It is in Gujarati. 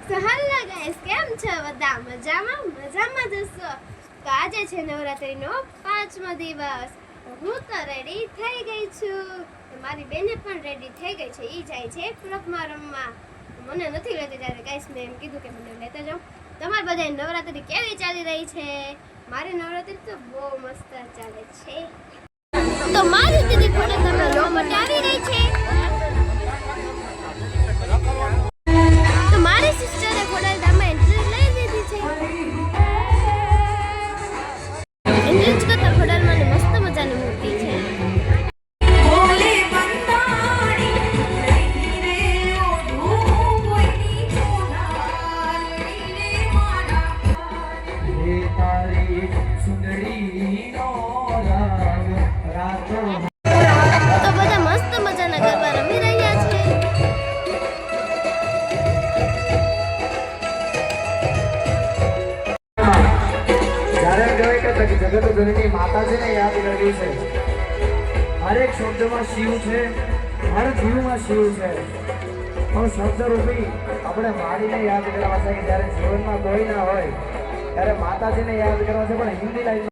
સો હેલો ગાઈસ, કેમ છો બધા? મજામાં જશો. તો આજે છે નવરાત્રીનો 5મો દિવસ. હું તો રેડી થઈ ગઈ છું. મારી બેને પણ રેડી થઈ ગઈ છે. ઈ જાય છે ક્લબમાં રમવા. મને નથી લેતી ત્યારે ગાઈસ મેં એમ કીધું કે મને લેતા જાઓ. તમારી બધાય નવરાત્રી કેવી ચાલી રહી છે? મારી નવરાત્રી તો બહુ મસ્ત ચાલે છે. તો મારી દીદી થોડી તમને લો માટે આવી રહી છે. મારી સિસ્ટરે ખોડાલધામમાં એન્ટ્રી લઈ લીધી છે. એન્ટ્રી કરતા ખોડાલમાં મસ્ત મજાની મૂર્તિ છે. તો બધા મસ્ત મજાના ગરબા રમી રહ્યા છે. જગત જનની માતાજીને યાદ કરવી છે. હરેક શબ્દમાં શિવ છે, હર જીવમાં શિવ છે. પણ શબ્દ રૂપી આપણે મારીને યાદ કરવા છે કે જ્યારે જીવનમાં કોઈ ના હોય ત્યારે માતાજીને યાદ કરવા છે. પણ હિન્દી લાઈન